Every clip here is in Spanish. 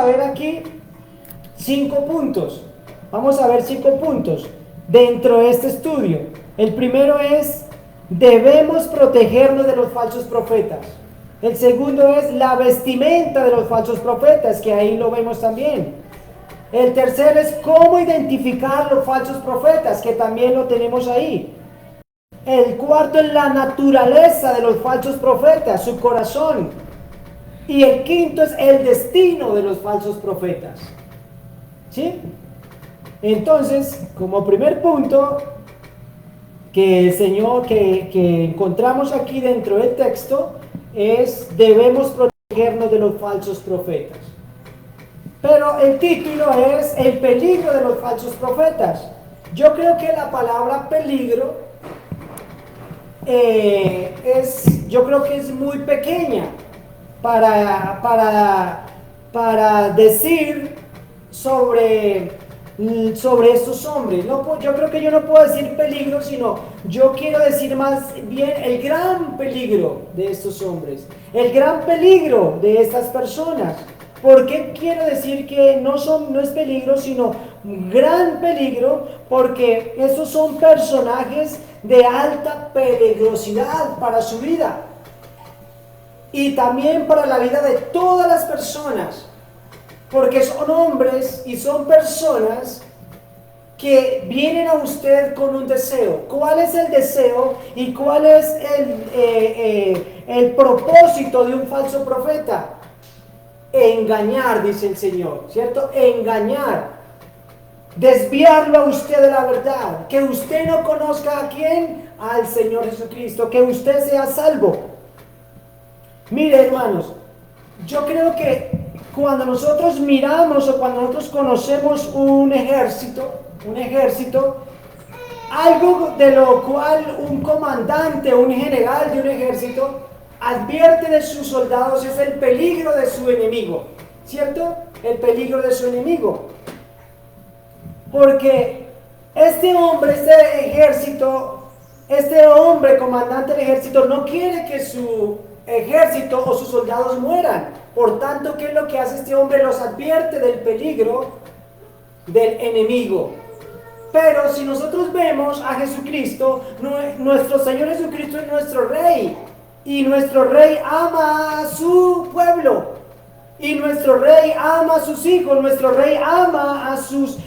ver aquí 5 puntos. Vamos a ver 5 puntos dentro de este estudio. El primero es, debemos protegernos de los falsos profetas. El segundo es la vestimenta de los falsos profetas, que ahí lo vemos también. El tercero es cómo identificar los falsos profetas, que también lo tenemos ahí. El cuarto es la naturaleza de los falsos profetas, su corazón. Y el quinto es el destino de los falsos profetas. ¿Sí? Entonces, como primer punto que el Señor que encontramos aquí dentro del texto es debemos protegernos de los falsos profetas. Pero el título es el peligro de los falsos profetas. Yo creo que la palabra peligro yo creo que es muy pequeña para decir sobre estos hombres. No, yo creo que yo no puedo decir peligro, sino yo quiero decir más bien el gran peligro de estos hombres, el gran peligro de estas personas. ¿Por qué quiero decir que no es peligro, sino gran peligro? Porque esos son personajes de alta peligrosidad para su vida y también para la vida de todas las personas, porque son hombres y son personas que vienen a usted con un deseo. ¿Cuál es el deseo y cuál es el propósito de un falso profeta? Engañar, dice el Señor, ¿cierto? Engañar, desviarlo a usted de la verdad, que usted no conozca a quién, al Señor Jesucristo, que usted sea salvo. Mire, hermanos, yo creo que cuando nosotros miramos o cuando nosotros conocemos un ejército, algo de lo cual un comandante, un general de un ejército advierte de sus soldados es el peligro de su enemigo, ¿cierto? El peligro de su enemigo. Porque este hombre, este hombre comandante del ejército no quiere que su ejército o sus soldados mueran. Por tanto, ¿qué es lo que hace este hombre? Los advierte del peligro del enemigo. Pero si nosotros vemos a Jesucristo, nuestro Señor Jesucristo es nuestro Rey. Y nuestro Rey ama a su pueblo. Y nuestro Rey ama a sus hijos. Nuestro Rey ama a sus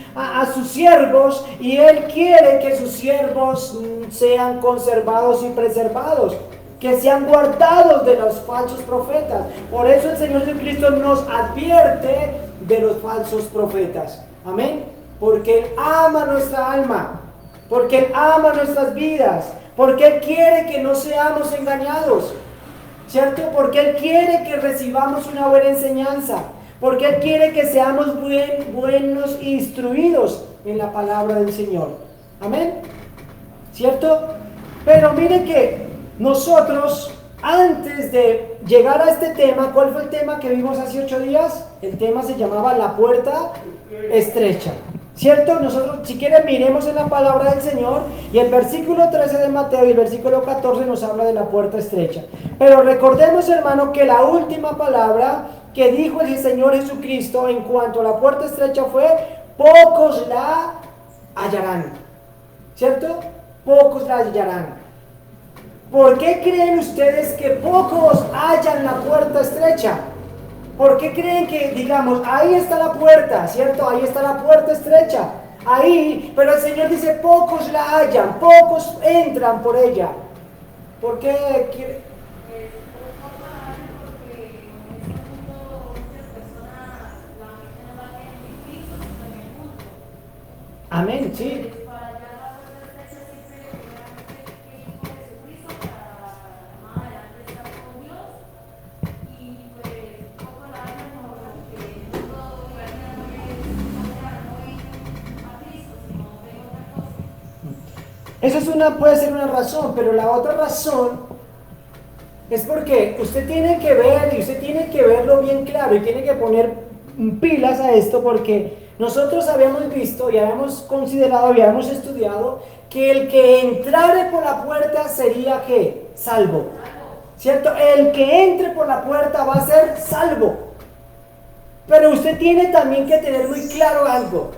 siervos. Y Él quiere que sus siervos sean conservados y preservados, que sean guardados de los falsos profetas. Por eso el Señor Jesucristo nos advierte de los falsos profetas. Amén. Porque Él ama nuestra alma, porque Él ama nuestras vidas, porque Él quiere que no seamos engañados, ¿cierto? Porque Él quiere que recibamos una buena enseñanza, porque Él quiere que seamos buenos instruidos en la palabra del Señor. Amén, ¿cierto? Pero mire que nosotros, antes de llegar a este tema, ¿cuál fue el tema que vimos hace 8 días? El tema se llamaba la puerta estrecha, ¿cierto? Nosotros, si quieren, miremos en la palabra del Señor, y el versículo 13 de Mateo y el versículo 14 nos habla de la puerta estrecha. Pero recordemos, hermano, que la última palabra que dijo el Señor Jesucristo en cuanto a la puerta estrecha fue: pocos la hallarán, ¿cierto? Pocos la hallarán. ¿Por qué creen ustedes que pocos hallan la puerta estrecha? ¿Por qué creen que, digamos, ahí está la puerta, ¿cierto? Ahí está la puerta estrecha, ahí, pero el Señor dice pocos la hallan, pocos entran por ella? ¿Por qué? Amén, sí. Eso puede ser una razón, pero la otra razón es porque usted tiene que ver, y usted tiene que verlo bien claro, y tiene que poner pilas a esto, porque nosotros habíamos visto y habíamos considerado y habíamos estudiado que el que entrare por la puerta sería ¿qué? Salvo, ¿cierto? El que entre por la puerta va a ser salvo. Pero usted tiene también que tener muy claro algo,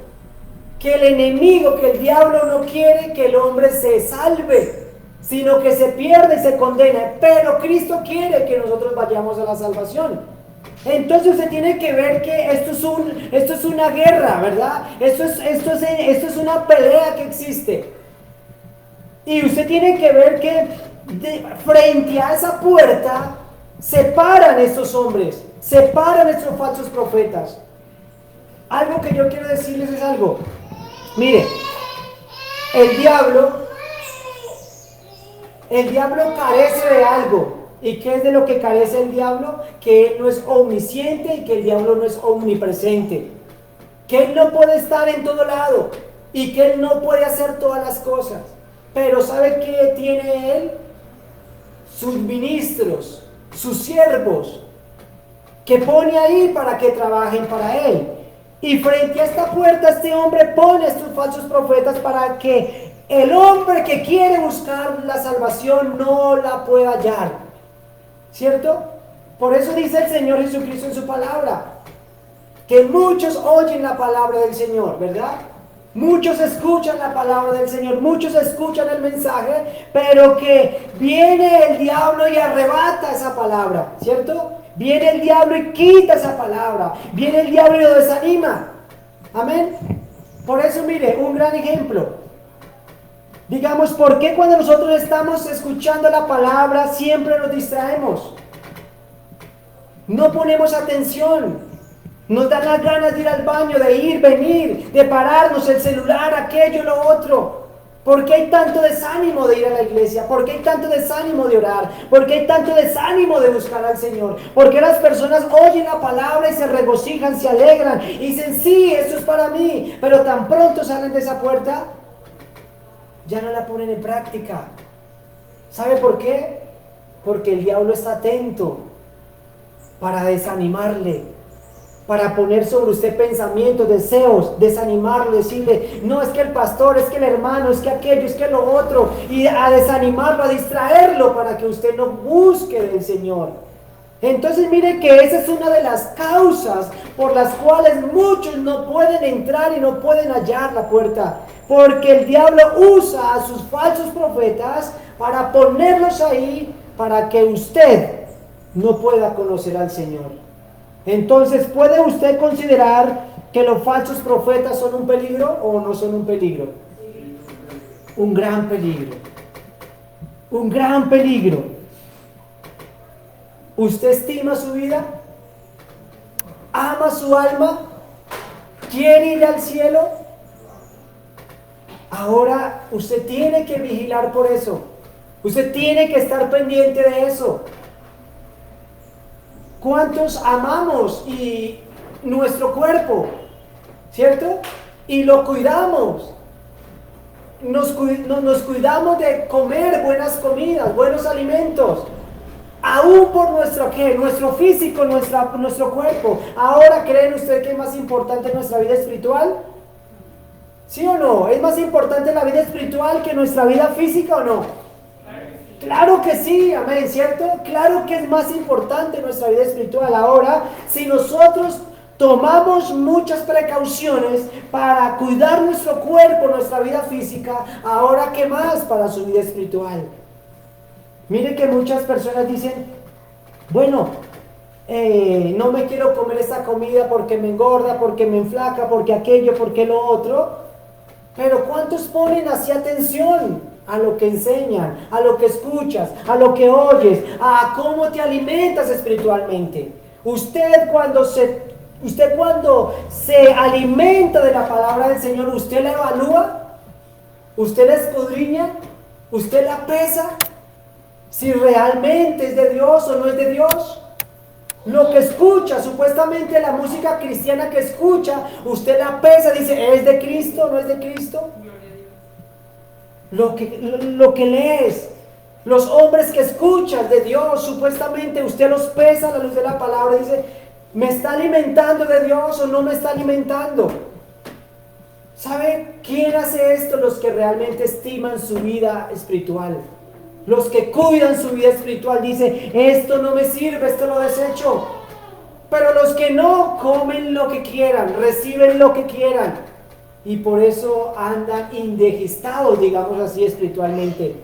que el enemigo, que el diablo no quiere que el hombre se salve, sino que se pierda y se condene. Pero Cristo quiere que nosotros vayamos a la salvación. Entonces usted tiene que ver que esto es una guerra, ¿verdad? Esto es una pelea que existe. Y usted tiene que ver que frente a esa puerta se paran estos hombres, se paran estos falsos profetas. Algo que yo quiero decirles es algo. Mire, el diablo carece de algo. ¿Y qué es de lo que carece el diablo? Que él no es omnisciente y que el diablo no es omnipresente. Que él no puede estar en todo lado y que él no puede hacer todas las cosas. Pero ¿sabe qué tiene él? Sus ministros, sus siervos, que pone ahí para que trabajen para él. Y frente a esta puerta este hombre pone a estos falsos profetas para que el hombre que quiere buscar la salvación no la pueda hallar. ¿Cierto? Por eso dice el Señor Jesucristo en su palabra, que muchos oyen la palabra del Señor, ¿verdad? Muchos escuchan la palabra del Señor, muchos escuchan el mensaje, pero que viene el diablo y arrebata esa palabra, ¿cierto? Viene el diablo y quita esa palabra, viene el diablo y lo desanima. Amén. Por eso, mire, un gran ejemplo. Digamos, ¿por qué cuando nosotros estamos escuchando la palabra siempre nos distraemos? No ponemos atención. Nos dan las ganas de ir al baño, de ir, venir, de pararnos, el celular, aquello, lo otro. ¿Por qué hay tanto desánimo de ir a la iglesia? ¿Por qué hay tanto desánimo de orar? ¿Por qué hay tanto desánimo de buscar al Señor? ¿Por qué las personas oyen la palabra y se regocijan, se alegran y dicen, sí, eso es para mí? Pero tan pronto salen de esa puerta, ya no la ponen en práctica. ¿Sabe por qué? Porque el diablo está atento para desanimarle, para poner sobre usted pensamientos, deseos, desanimarlo, decirle, no, es que el pastor, es que el hermano, es que aquello, es que lo otro, y a desanimarlo, a distraerlo para que usted no busque del Señor. Entonces mire que esa es una de las causas por las cuales muchos no pueden entrar y no pueden hallar la puerta, porque el diablo usa a sus falsos profetas para ponerlos ahí para que usted no pueda conocer al Señor. Entonces, ¿puede usted considerar que los falsos profetas son un peligro o no son un peligro? Un gran peligro. Un gran peligro. ¿Usted estima su vida? ¿Ama su alma? ¿Quiere ir al cielo? Ahora usted tiene que vigilar por eso. Usted tiene que estar pendiente de eso. ¿Cuántos amamos y nuestro cuerpo? ¿Cierto? Y lo cuidamos. Nos cuidamos de comer buenas comidas, buenos alimentos. Aún por nuestro físico, nuestro cuerpo. Ahora, ¿creen ustedes que es más importante nuestra vida espiritual? ¿Sí o no? ¿Es más importante la vida espiritual que nuestra vida física o no? Claro que sí, amén, ¿cierto? Claro que es más importante nuestra vida espiritual. Ahora, si nosotros tomamos muchas precauciones para cuidar nuestro cuerpo, nuestra vida física, ahora ¿qué más para su vida espiritual? Mire que muchas personas dicen, bueno, no me quiero comer esta comida porque me engorda, porque me enflaca, porque aquello, porque lo otro. Pero ¿cuántos ponen así atención a lo que enseñan, a lo que escuchas, a lo que oyes, a cómo te alimentas espiritualmente? Usted cuando se alimenta de la palabra del Señor, ¿usted la evalúa? ¿Usted la escudriña? ¿Usted la pesa? Si realmente es de Dios o no es de Dios. Lo que escucha, supuestamente la música cristiana que escucha, usted la pesa, dice, ¿es de Cristo o no es de Cristo? Lo que lees, los hombres que escuchas de Dios, supuestamente usted los pesa a la luz de la palabra y dice, ¿me está alimentando de Dios o no me está alimentando? ¿Sabe quién hace esto? Los que realmente estiman su vida espiritual. Los que cuidan su vida espiritual, dice, esto no me sirve, esto lo desecho. Pero los que no comen lo que quieran, reciben lo que quieran. Y por eso andan indigestados, digamos así, espiritualmente.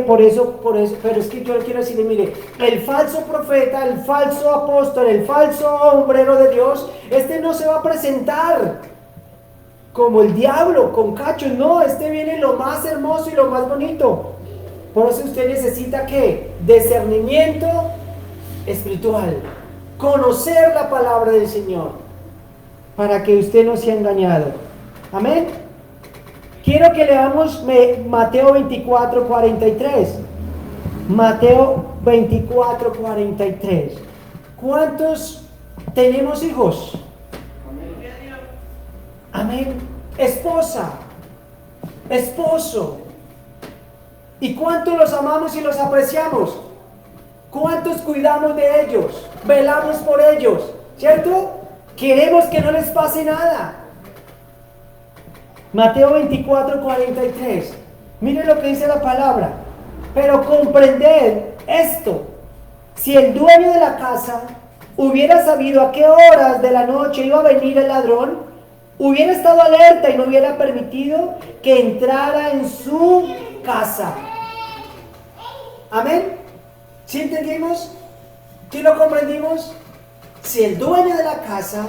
Por eso, pero es que yo le quiero decirle, mire, el falso profeta, el falso apóstol, el falso hombrero de Dios, este no se va a presentar como el diablo, con cachos, no, este viene lo más hermoso y lo más bonito. Por eso usted necesita, ¿qué? Discernimiento espiritual, conocer la palabra del Señor, para que usted no sea engañado. Amén. Quiero que leamos Mateo 24, 43. Mateo 24, 43. ¿Cuántos tenemos hijos? Amén. Esposa, esposo. ¿Y cuántos los amamos y los apreciamos? ¿Cuántos cuidamos de ellos? Velamos por ellos, ¿cierto? Queremos que no les pase nada. Mateo 24, 43. Miren lo que dice la palabra. Pero comprended esto: si el dueño de la casa hubiera sabido a qué horas de la noche iba a venir el ladrón, hubiera estado alerta y no hubiera permitido que entrara en su casa. Amén. ¿Sí entendimos? ¿Sí lo comprendimos? Si el dueño de la casa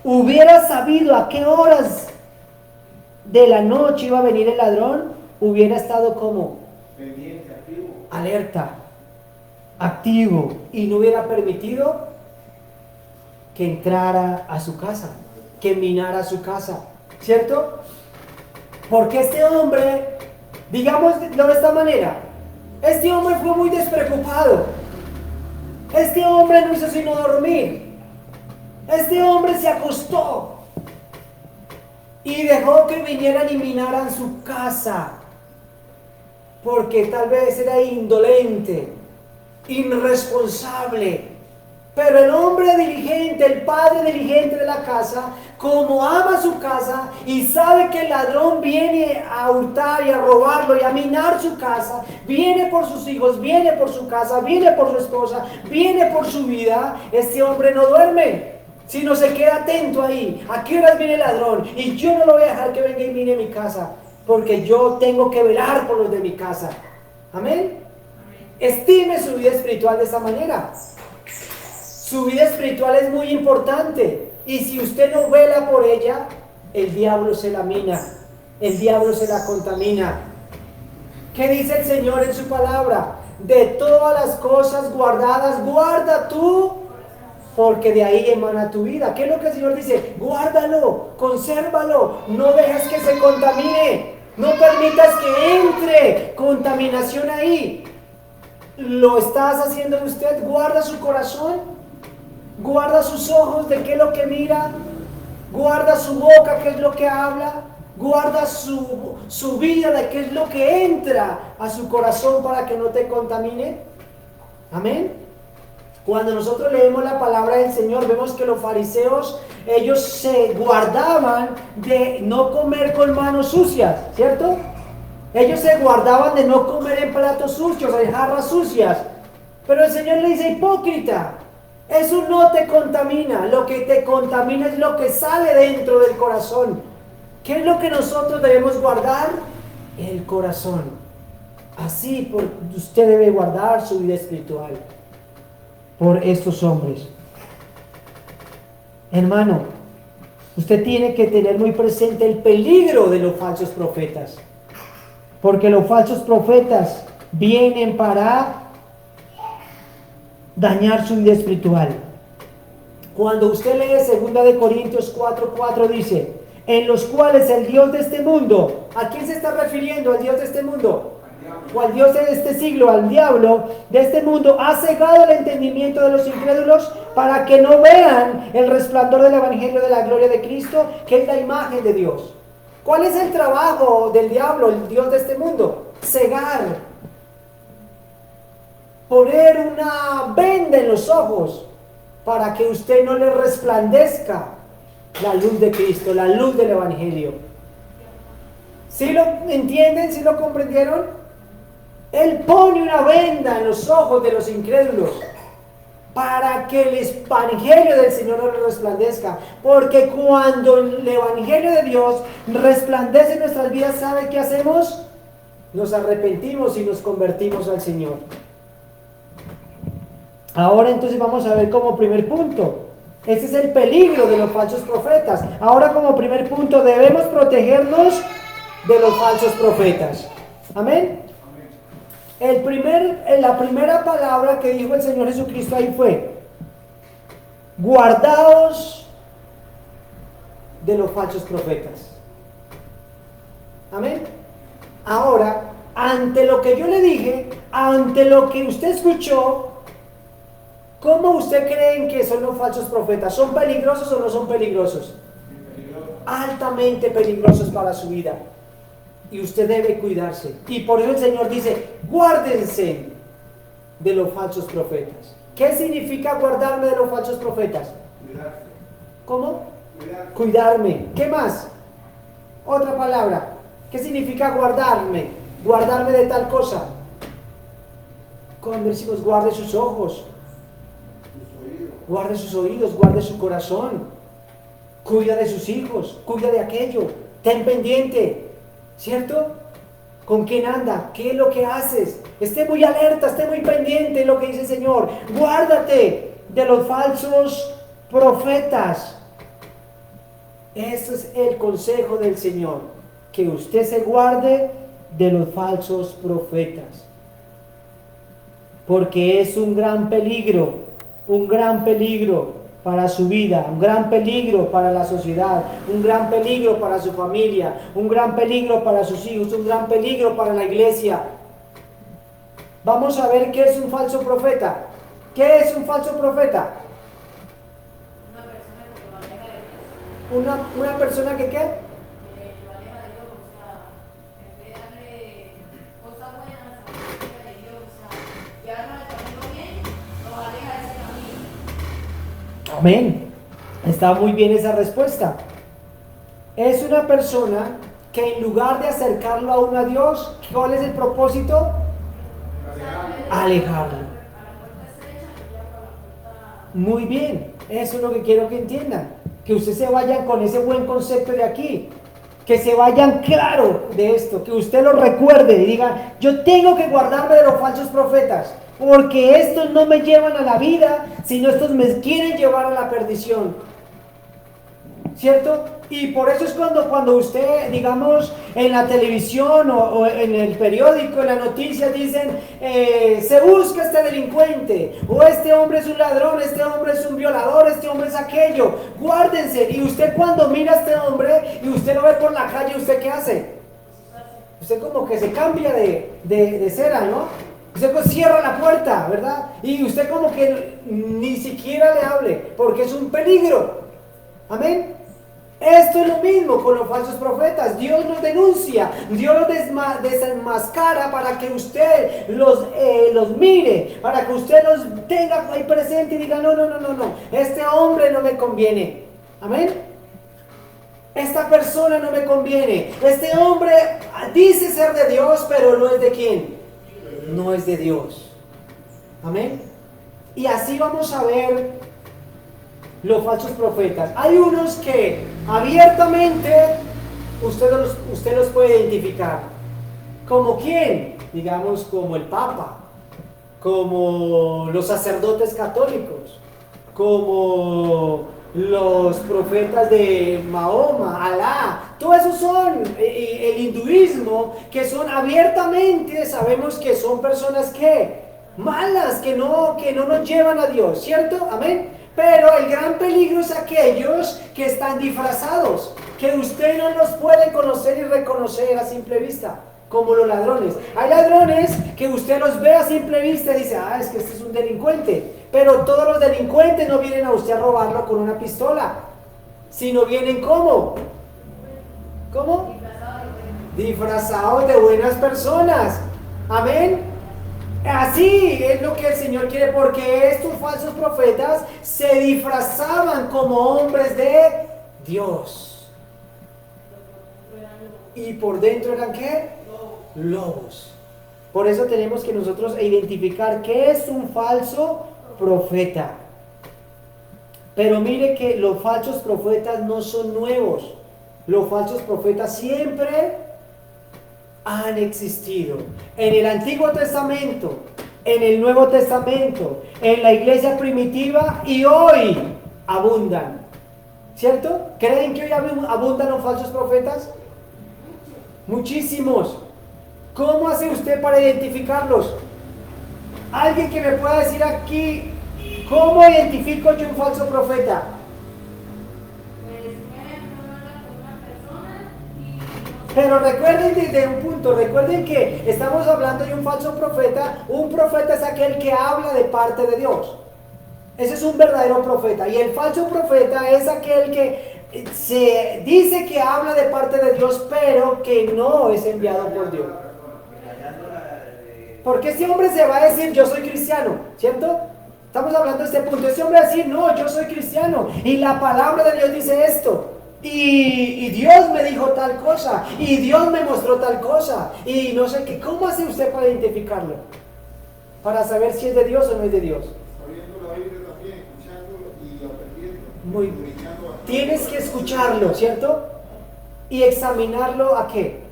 hubiera sabido a qué horas de la noche iba a venir el ladrón, hubiera estado como pendiente, activo, alerta, activo, y no hubiera permitido que entrara a su casa, que minara su casa, ¿cierto? Porque este hombre, digámoslo de esta manera, este hombre fue muy despreocupado. Este hombre no hizo sino dormir. Este hombre se acostó y dejó que vinieran y minaran su casa, porque tal vez era indolente, irresponsable. Pero el hombre diligente, el padre diligente de la casa, como ama su casa y sabe que el ladrón viene a hurtar y a robarlo y a minar su casa, viene por sus hijos, viene por su casa, viene por su esposa, viene por su vida, este hombre no duerme, sino se queda atento ahí. ¿A qué horas viene el ladrón? Y yo no lo voy a dejar que venga y mine mi casa, porque yo tengo que velar por los de mi casa. Amén. Estime su vida espiritual de esa manera. Su vida espiritual es muy importante, y si usted no vela por ella, el diablo se la mina, el diablo se la contamina. ¿Qué dice el Señor en su palabra? De todas las cosas guardadas, guarda tú, porque de ahí emana tu vida. ¿Qué es lo que el Señor dice? Guárdalo, consérvalo, no dejes que se contamine, no permitas que entre contaminación ahí. ¿Lo estás haciendo usted? Guarda su corazón, guarda sus ojos de qué es lo que mira, guarda su boca, qué es lo que habla, guarda su vida de qué es lo que entra a su corazón para que no te contamine. Amén. Cuando nosotros leemos la palabra del Señor, vemos que los fariseos, ellos se guardaban de no comer con manos sucias, ¿cierto? Ellos se guardaban de no comer en platos sucios, en jarras sucias. Pero el Señor le dice: hipócrita, eso no te contamina. Lo que te contamina es lo que sale dentro del corazón. ¿Qué es lo que nosotros debemos guardar? El corazón. Así usted debe guardar su vida espiritual por estos hombres. Hermano, usted tiene que tener muy presente el peligro de los falsos profetas, porque los falsos profetas vienen para dañar su vida espiritual. Cuando usted lee 2 Corintios 4:4 dice: en los cuales el Dios de este mundo, ¿a quién se está refiriendo? ¿Al Dios de este mundo? ¿O al Dios de este siglo? Al diablo de este mundo. Ha cegado el entendimiento de los incrédulos para que no vean el resplandor del evangelio de la gloria de Cristo, que es la imagen de Dios. ¿Cuál es el trabajo del diablo, el Dios de este mundo? Cegar, poner una venda en los ojos para que usted no le resplandezca la luz de Cristo, la luz del evangelio. ¿Sí lo entienden? ¿Sí lo comprendieron? Él pone una venda en los ojos de los incrédulos para que el evangelio del Señor nos resplandezca. Porque cuando el evangelio de Dios resplandece en nuestras vidas, ¿sabe qué hacemos? Nos arrepentimos y nos convertimos al Señor. Ahora entonces vamos a ver como primer punto. Este es el peligro de los falsos profetas. Ahora como primer punto, debemos protegernos de los falsos profetas. Amén. La primera palabra que dijo el Señor Jesucristo ahí fue: guardaos de los falsos profetas. Amén. Ahora, ante lo que yo le dije, ante lo que usted escuchó, ¿cómo usted creen que son los falsos profetas? ¿Son peligrosos o no son peligrosos? Altamente peligrosos para su vida. Y usted debe cuidarse. Y por eso el Señor dice: guárdense de los falsos profetas. ¿Qué significa guardarme de los falsos profetas? Cuidarse. ¿Cómo? Cuidarme. ¿Qué más? Otra palabra. ¿Qué significa guardarme? Guardarme de tal cosa. Cuando decimos guarde sus ojos, guarde sus oídos, guarde su corazón, cuida de sus hijos, cuida de aquello, ten pendiente, ¿cierto? ¿Con quién anda? ¿Qué es lo que haces? Esté muy alerta, esté muy pendiente de lo que dice el Señor. Guárdate de los falsos profetas. Ese es el consejo del Señor, que usted se guarde de los falsos profetas, porque es un gran peligro para su vida, un gran peligro para la sociedad, un gran peligro para su familia, un gran peligro para sus hijos, un gran peligro para la iglesia. Vamos a ver qué es un falso profeta. ¿Qué es un falso profeta? Una persona que ¿qué? Amén. Está muy bien esa respuesta. Es una persona que en lugar de acercarlo a uno a Dios, ¿cuál es el propósito? Alejarlo. Muy bien. Eso es lo que quiero que entiendan. Que ustedes se vayan con ese buen concepto de aquí. Que se vayan claro de esto. Que usted lo recuerde y diga: yo tengo que guardarme de los falsos profetas, porque estos no me llevan a la vida, sino estos me quieren llevar a la perdición. ¿Cierto? Y por eso es cuando usted, digamos, en la televisión o en el periódico, en las noticias dicen: se busca este delincuente, o este hombre es un ladrón, este hombre es un violador, este hombre es aquello. Guárdense. Y usted, cuando mira a este hombre y usted lo ve por la calle, ¿usted qué hace? Usted como que se cambia de cera, ¿no? Usted pues cierra la puerta, ¿verdad? Y usted como que ni siquiera le hable, porque es un peligro. Amén. Esto es lo mismo con los falsos profetas. Dios los denuncia, Dios los desenmascara para que usted los mire, para que usted los tenga ahí presente y diga: no, este hombre no me conviene. Amén. Esta persona no me conviene. Este hombre dice ser de Dios, pero no es de quién. No es de Dios. Amén. Y así vamos a ver los falsos profetas. Hay unos que abiertamente usted los puede identificar. ¿Como quién? Digamos, como el Papa, como los sacerdotes católicos, como los profetas de Mahoma, Alá. Todos esos son el hinduismo, que son abiertamente, sabemos que son personas que malas, que no nos llevan a Dios, ¿cierto? Amén. Pero el gran peligro es aquellos que están disfrazados, que usted no los puede conocer y reconocer a simple vista, como los ladrones. Hay ladrones que usted los ve a simple vista y dice: es que este es un delincuente. Pero todos los delincuentes no vienen a usted a robarlo con una pistola, sino vienen ¿cómo? ¿Cómo? Disfrazados de buenas personas. Amén. Así es lo que el Señor quiere, porque estos falsos profetas se disfrazaban como hombres de Dios. ¿Y por dentro eran qué? Lobos. Por eso tenemos que nosotros identificar qué es un falso profeta. Pero mire que los falsos profetas no son nuevos. Los falsos profetas siempre han existido. En el Antiguo Testamento, en el Nuevo Testamento, en la iglesia primitiva y hoy abundan. ¿Cierto? ¿Creen que hoy abundan los falsos profetas? Muchísimos. ¿Cómo hace usted para identificarlos? Alguien que me pueda decir aquí, ¿cómo identifico yo un falso profeta? Pero recuerden desde un punto, recuerden que estamos hablando de un falso profeta. Un profeta es aquel que habla de parte de Dios. Ese es un verdadero profeta. Y el falso profeta es aquel que se dice que habla de parte de Dios, pero que no es enviado por Dios. Porque este hombre se va a decir, yo soy cristiano, ¿cierto? Estamos hablando de este punto. Este hombre va a decir, no, yo soy cristiano. Y la palabra de Dios dice esto. Y Dios me dijo tal cosa. Y Dios me mostró tal cosa. Y no sé qué. ¿Cómo hace usted para identificarlo? Para saber si es de Dios o no es de Dios. Muy bien. Tienes que escucharlo, ¿cierto? Y examinarlo ¿a qué?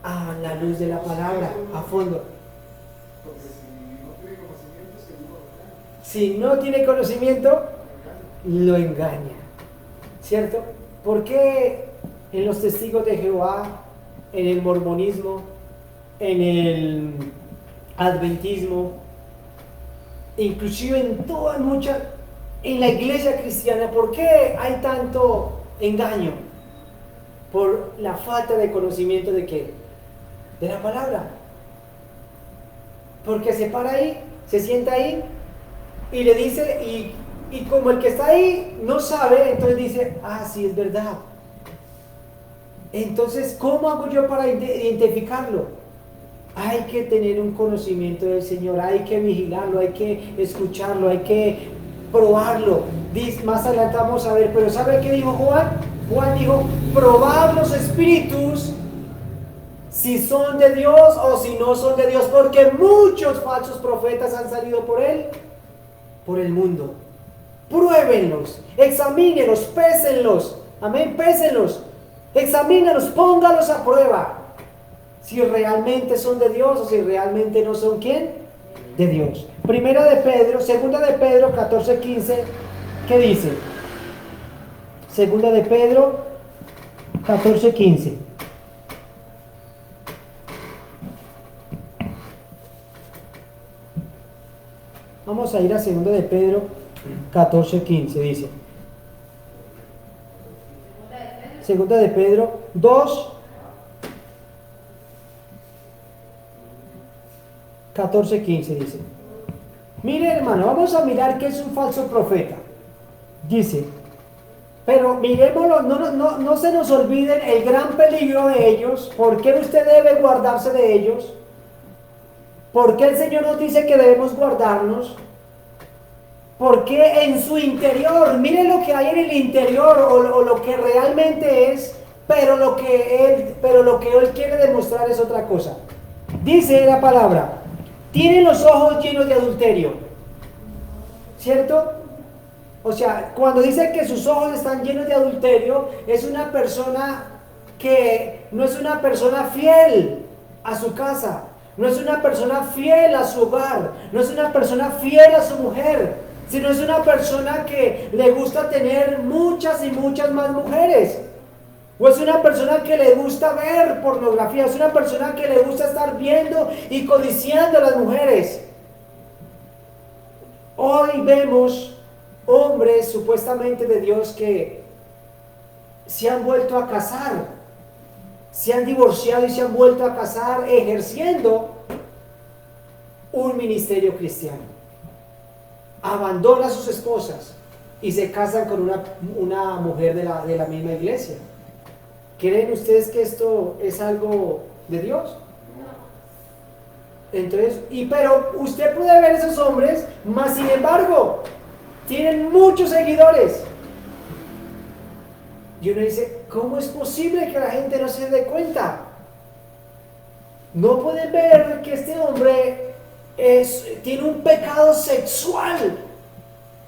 A la luz de la palabra, a fondo. Si no tiene conocimiento, lo engaña, ¿cierto? ¿Por qué en los testigos de Jehová, en el mormonismo, en el adventismo, inclusive en la iglesia cristiana, por qué hay tanto engaño? Por la falta de conocimiento de qué? De la palabra. Porque se para ahí, se sienta ahí y le dice, y como el que está ahí no sabe, entonces dice, sí, es verdad. Entonces, ¿cómo hago yo para identificarlo? Hay que tener un conocimiento del Señor, hay que vigilarlo, hay que escucharlo, hay que probarlo. Más adelante vamos a ver, pero ¿sabe qué dijo Juan? Juan dijo, probad los espíritus si son de Dios o si no son de Dios, porque muchos falsos profetas han salido por el mundo. Pruébenlos, examínenlos, pésenlos, amén, pésenlos, examínenlos, póngalos a prueba, si realmente son de Dios o si realmente no son, ¿quién? De Dios. Segunda de Pedro 14:15, ¿qué dice? Segunda de Pedro 14:15. Vamos a ir a segunda de Pedro 14:15, dice. Segunda de Pedro 2, 14:15 dice. Mire, hermano, vamos a mirar qué es un falso profeta. Dice, pero miremoslo, no se nos olviden el gran peligro de ellos. ¿Por qué usted debe guardarse de ellos? ¿Por qué el Señor nos dice que debemos guardarnos? Porque en su interior, mire lo que hay en el interior o lo que realmente es, pero lo que Él quiere demostrar es otra cosa. Dice la palabra, tiene los ojos llenos de adulterio, ¿cierto? O sea, cuando dice que sus ojos están llenos de adulterio, es una persona que no es una persona fiel a su casa, no es una persona fiel a su hogar, no es una persona fiel a su mujer, sino es una persona que le gusta tener muchas y muchas más mujeres. O es una persona que le gusta ver pornografía, es una persona que le gusta estar viendo y codiciando a las mujeres. Hoy vemos hombres supuestamente de Dios que se han vuelto a casar, se han divorciado y se han vuelto a casar ejerciendo un ministerio cristiano. Abandonan a sus esposas y se casan con una mujer de la misma iglesia. ¿Creen ustedes que esto es algo de Dios? Entonces, pero usted puede ver esos hombres, mas sin embargo, tienen muchos seguidores. Y uno dice, ¿cómo es posible que la gente no se dé cuenta? No pueden ver que este hombre tiene un pecado sexual,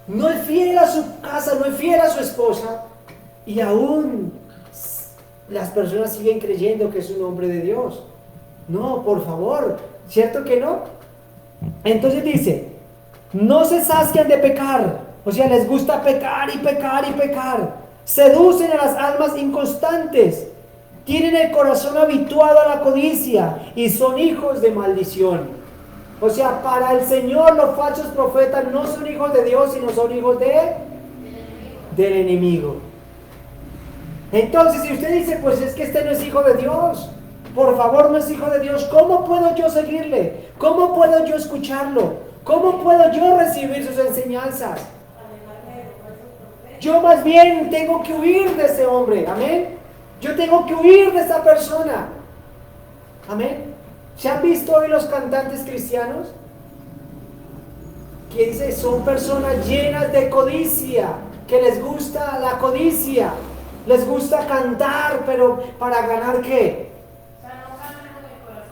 no es fiel a su casa, no es fiel a su esposa, y aún las personas siguen creyendo que es un hombre de Dios. No, por favor, ¿cierto que no? Entonces dice, no se sacian de pecar, o sea, les gusta pecar y pecar y pecar, seducen a las almas inconstantes, tienen el corazón habituado a la codicia y son hijos de maldición. O sea, para el Señor los falsos profetas no son hijos de Dios, sino son hijos del enemigo. Entonces, si usted dice, pues es que este no es hijo de Dios, por favor, no es hijo de Dios, ¿cómo puedo yo seguirle? ¿Cómo puedo yo escucharlo? ¿Cómo puedo yo recibir sus enseñanzas? Yo más bien tengo que huir de ese hombre, amén. Yo tengo que huir de esa persona, amén. ¿Se han visto hoy los cantantes cristianos? Que dice, son personas llenas de codicia, que les gusta la codicia, les gusta cantar, pero ¿para ganar qué?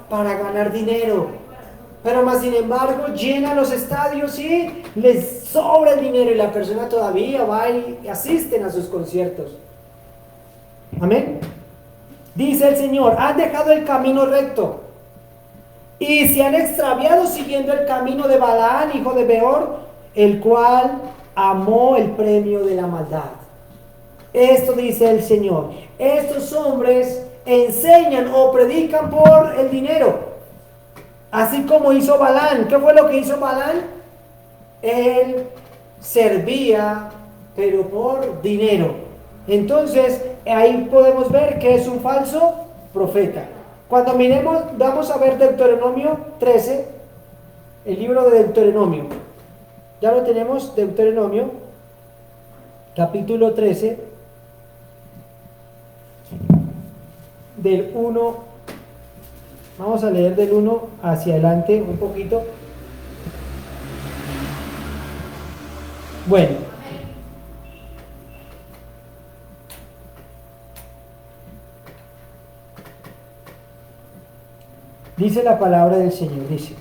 Para ganar dinero. Pero más sin embargo llenan los estadios y les sobra el dinero y la persona todavía va y asisten a sus conciertos. Amén. Dice el Señor, han dejado el camino recto y se han extraviado siguiendo el camino de Balaán, hijo de Beor, el cual amó el premio de la maldad. Esto dice el Señor. Estos hombres enseñan o predican por el dinero, así como hizo Balaán. ¿Qué fue lo que hizo Balaán? Él servía, pero por dinero. Entonces, ahí podemos ver que es un falso profeta. Cuando miremos, vamos a ver Deuteronomio 13, el libro de Deuteronomio. Ya lo tenemos, Deuteronomio, capítulo 13, del 1, vamos a leer del 1 hacia adelante un poquito. Bueno. Dice la palabra del Señor, dice,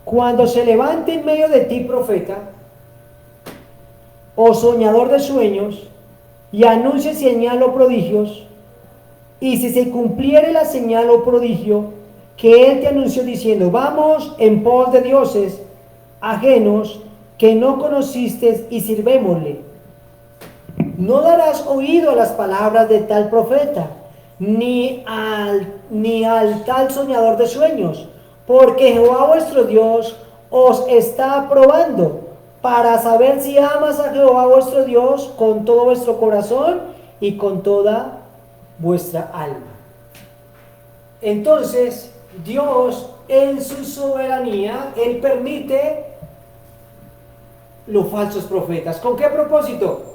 cuando se levante en medio de ti profeta o soñador de sueños y anuncie señal o prodigios, y si se cumpliere la señal o prodigio que él te anunció diciendo, vamos en pos de dioses ajenos que no conociste y sirvémosle, no darás oído a las palabras de tal profeta, ni al tal soñador de sueños, porque Jehová vuestro Dios os está probando para saber si amas a Jehová vuestro Dios con todo vuestro corazón y con toda vuestra alma. Entonces, Dios en su soberanía, Él permite los falsos profetas. ¿Con qué propósito?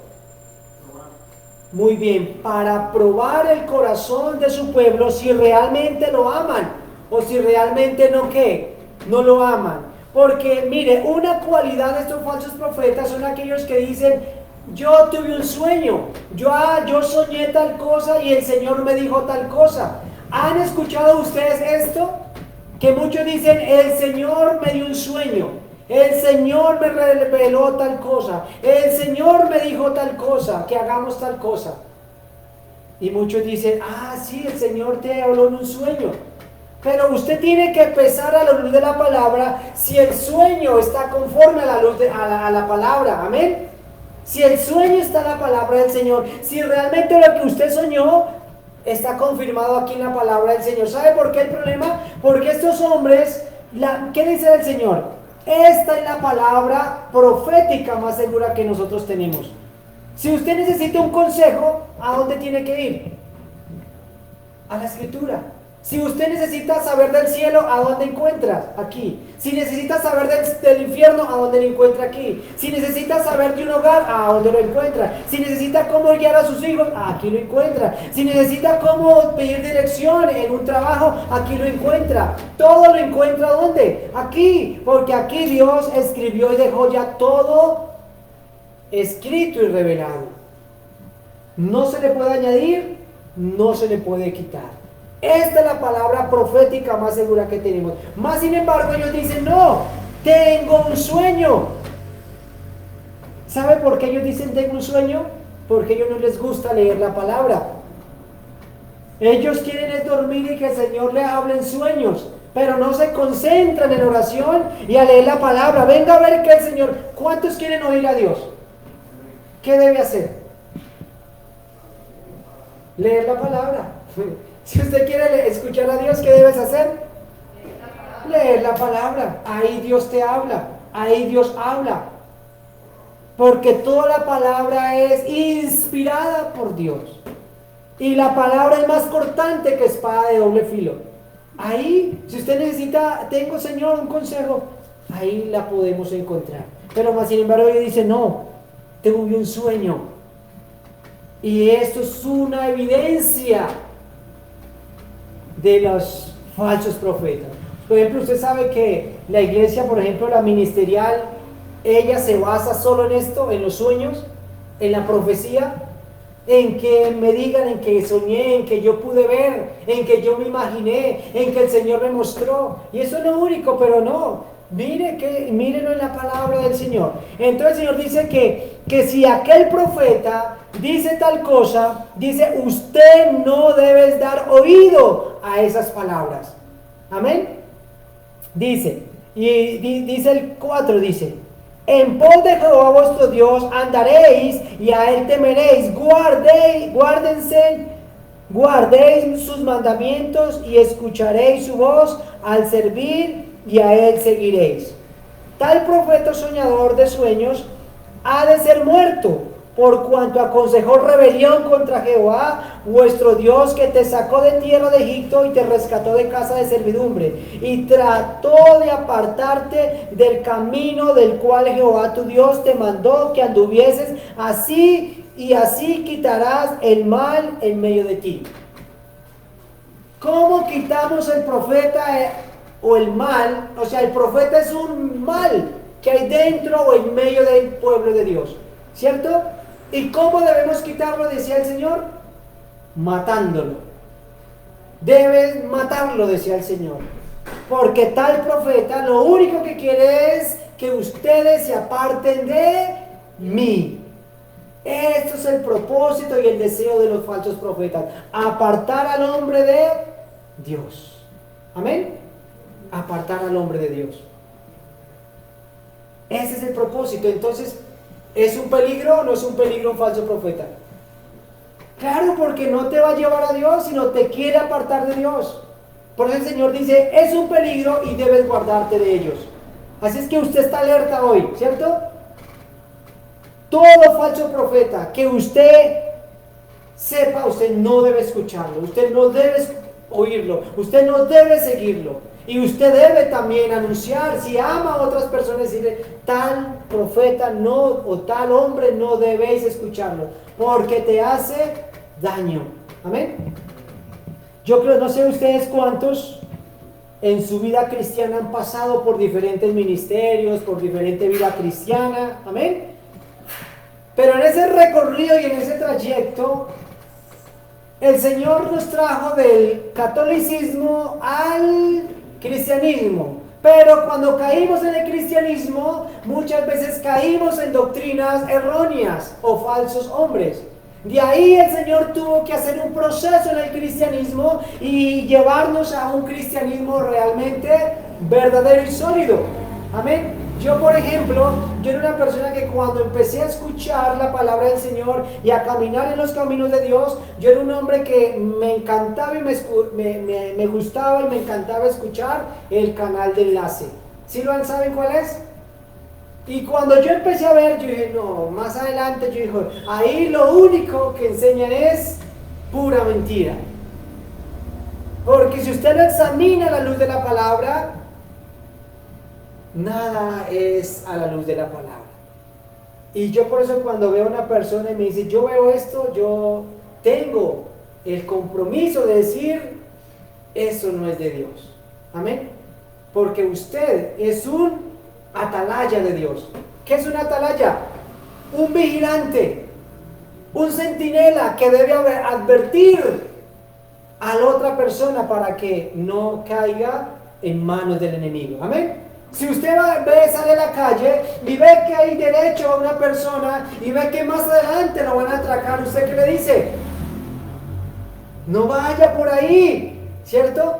Muy bien, para probar el corazón de su pueblo si realmente lo aman o si realmente no, ¿qué? No lo aman. Porque mire, una cualidad de estos falsos profetas son aquellos que dicen, yo tuve un sueño, yo soñé tal cosa y el Señor me dijo tal cosa. ¿Han escuchado ustedes esto? Que muchos dicen, el Señor me dio un sueño. El Señor me reveló tal cosa. El Señor me dijo tal cosa, que hagamos tal cosa. Y muchos dicen, sí, el Señor te habló en un sueño. Pero usted tiene que pesar a la luz de la palabra si el sueño está conforme a la luz a la palabra. Amén. Si el sueño está en la palabra del Señor, si realmente lo que usted soñó está confirmado aquí en la palabra del Señor. ¿Sabe por qué el problema? Porque estos hombres, ¿qué dice el Señor? Esta es la palabra profética más segura que nosotros tenemos. Si usted necesita un consejo, ¿a dónde tiene que ir? A la Escritura. Si usted necesita saber del cielo, ¿a dónde encuentra? Aquí. Si necesita saber del infierno, ¿a dónde lo encuentra? Aquí. Si necesita saber de un hogar, ¿a dónde lo encuentra? Si necesita cómo guiar a sus hijos, aquí lo encuentra. Si necesita cómo pedir dirección en un trabajo, aquí lo encuentra. Todo lo encuentra ¿dónde? Aquí. Porque aquí Dios escribió y dejó ya todo escrito y revelado. No se le puede añadir, no se le puede quitar. Esta es la palabra profética más segura que tenemos. Más sin embargo, ellos dicen, no, tengo un sueño. ¿Sabe por qué ellos dicen tengo un sueño? Porque a ellos no les gusta leer la palabra. Ellos quieren es dormir y que el Señor les hable en sueños, pero no se concentran en oración y a leer la palabra. Venga a ver que el Señor, ¿cuántos quieren oír a Dios? ¿Qué debe hacer? Leer la palabra. Si usted quiere escuchar a Dios, ¿qué debes hacer? Leer la palabra. Ahí Dios te habla. Ahí Dios habla. Porque toda la palabra es inspirada por Dios. Y la palabra es más cortante que espada de doble filo. Ahí, si usted necesita, tengo Señor un consejo, ahí la podemos encontrar. Pero más sin embargo ellos dicen, no, tuve un sueño. Y esto es una evidencia de los falsos profetas. Por ejemplo, usted sabe que la iglesia, por ejemplo, la ministerial, ella se basa solo en esto, en los sueños, en la profecía, en que me digan, en que soñé, en que yo pude ver, en que yo me imaginé, en que el Señor me mostró. Y eso es lo único, pero no. Mírenlo en la palabra del Señor. Entonces el Señor dice que si aquel profeta dice tal cosa, dice, usted no debe dar oído a esas palabras. Amén. Dice, y dice el 4, dice, en pos de Jehová vuestro Dios andaréis y a él temeréis, guardéis sus mandamientos y escucharéis su voz al servir y a él seguiréis. Tal profeta soñador de sueños ha de ser muerto, por cuanto aconsejó rebelión contra Jehová vuestro Dios, que te sacó de tierra de Egipto y te rescató de casa de servidumbre, y trató de apartarte del camino del cual Jehová tu Dios te mandó que anduvieses, así y así quitarás el mal en medio de ti. ¿Cómo quitamos el profeta o el mal? O sea, el profeta es un mal que hay dentro o en medio del pueblo de Dios, ¿cierto? ¿Y cómo debemos quitarlo? Decía el Señor, matándolo. Debes matarlo, decía el Señor, porque tal profeta lo único que quiere es que ustedes se aparten de mí. Esto es el propósito y el deseo de los falsos profetas: apartar al hombre de Dios. Amén. Apartar al hombre de Dios. Ese es el propósito. Entonces, ¿es un peligro o no es un peligro un falso profeta? Claro, porque no te va a llevar a Dios, sino te quiere apartar de Dios. Por eso el Señor dice, es un peligro y debes guardarte de ellos. Así es que usted está alerta hoy, ¿cierto? Todo falso profeta que usted sepa, usted no debe escucharlo, usted no debe oírlo, usted no debe seguirlo. Y usted debe también anunciar, si ama a otras personas, decirle, tal profeta no, o tal hombre no debéis escucharlo, porque te hace daño. Amén. Yo creo, no sé ustedes cuántos en su vida cristiana han pasado por diferentes ministerios, por diferente vida cristiana. Amén. Pero en ese recorrido y en ese trayecto, el Señor nos trajo del catolicismo al cristianismo. Pero cuando caímos en el cristianismo, muchas veces caímos en doctrinas erróneas o falsos hombres. De ahí el Señor tuvo que hacer un proceso en el cristianismo y llevarnos a un cristianismo realmente verdadero y sólido. Amén. Yo, por ejemplo, yo era una persona que cuando empecé a escuchar la palabra del Señor y a caminar en los caminos de Dios, yo era un hombre que me encantaba y me gustaba y me encantaba escuchar el canal de Enlace. ¿Sí saben cuál es? Y cuando yo empecé a ver, yo dije, no, más adelante yo dije, ahí lo único que enseñan es pura mentira. Porque si usted no examina la luz de la palabra, nada es a la luz de la palabra. Y yo por eso cuando veo a una persona y me dice, yo veo esto, yo tengo el compromiso de decir, eso no es de Dios. Amén. Porque usted es un atalaya de Dios. ¿Qué es un atalaya? Un vigilante, un centinela que debe advertir a la otra persona para que no caiga en manos del enemigo. Amén. Si usted sale a la calle y ve que hay derecho a una persona y ve que más adelante lo van a atracar, ¿usted qué le dice? No vaya por ahí, ¿cierto?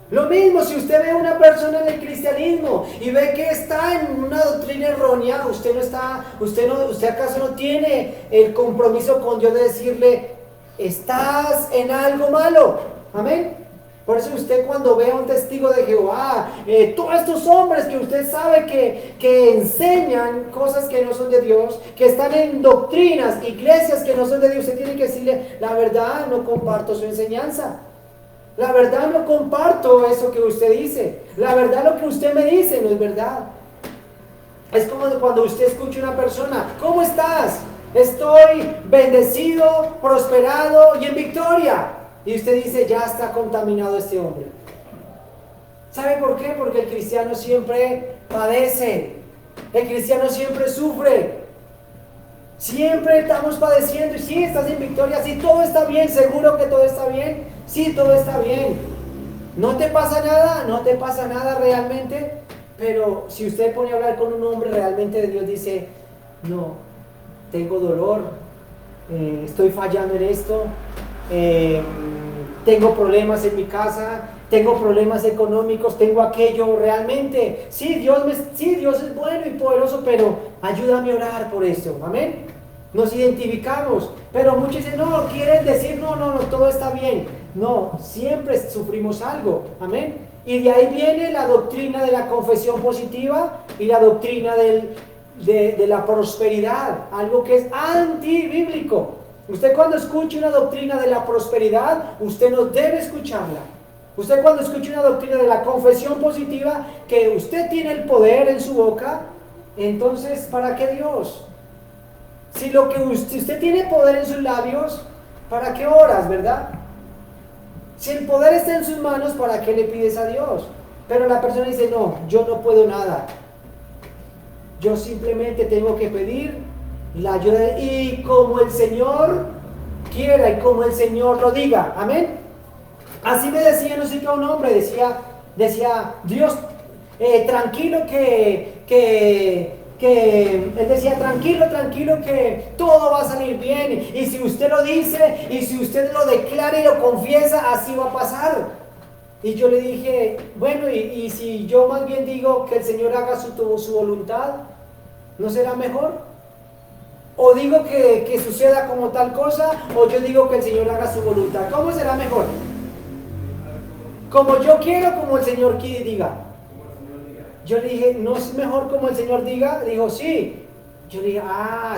Lo mismo si usted ve a una persona en el cristianismo y ve que está en una doctrina errónea, usted acaso no tiene el compromiso con Dios de decirle, estás en algo malo. Amén. Por eso usted cuando ve a un testigo de Jehová, todos estos hombres que usted sabe que enseñan cosas que no son de Dios, que están en doctrinas, iglesias que no son de Dios, usted tiene que decirle, la verdad no comparto su enseñanza. La verdad no comparto eso que usted dice. La verdad lo que usted me dice no es verdad. Es como cuando usted escucha a una persona, ¿cómo estás? Estoy bendecido, prosperado y en victoria. Y usted dice, ya está contaminado este hombre. ¿Sabe por qué? Porque el cristiano siempre padece. El cristiano siempre sufre. Siempre estamos padeciendo. Y sí, estás en victoria. Sí, todo está bien. ¿Seguro que todo está bien? Sí, todo está bien. ¿No te pasa nada? No te pasa nada realmente. Pero si usted pone a hablar con un hombre realmente de Dios, dice, no, tengo dolor. Estoy fallando en esto. Tengo problemas en mi casa, tengo problemas económicos, tengo aquello realmente. Sí, Dios es bueno y poderoso, pero ayúdame a orar por eso. Amén. Nos identificamos, pero muchos dicen, no, quieren decir, no, todo está bien. No, siempre sufrimos algo. Amén. Y de ahí viene la doctrina de la confesión positiva y la doctrina de la prosperidad, algo que es antibíblico. Usted cuando escuche una doctrina de la prosperidad, usted no debe escucharla. Usted cuando escuche una doctrina de la confesión positiva, que usted tiene el poder en su boca, entonces, ¿para qué Dios? Si usted tiene poder en sus labios, ¿para qué oras, verdad? Si el poder está en sus manos, ¿para qué le pides a Dios? Pero la persona dice, no, yo no puedo nada. Yo simplemente tengo que pedir la ayuda y como el Señor quiera y como el Señor lo diga. Amén. Así me decía, no sé qué, un hombre decía Dios, tranquilo él decía, tranquilo que todo va a salir bien, y si usted lo dice y si usted lo declara y lo confiesa, así va a pasar. Y yo le dije, bueno, y si yo más bien digo que el Señor haga su voluntad, ¿no será mejor? O digo que suceda como tal cosa, o yo digo que el Señor haga su voluntad. ¿Cómo será mejor? Como yo quiero, como el Señor diga. Yo le dije, ¿no es mejor como el Señor diga? Dijo, sí. Yo le dije,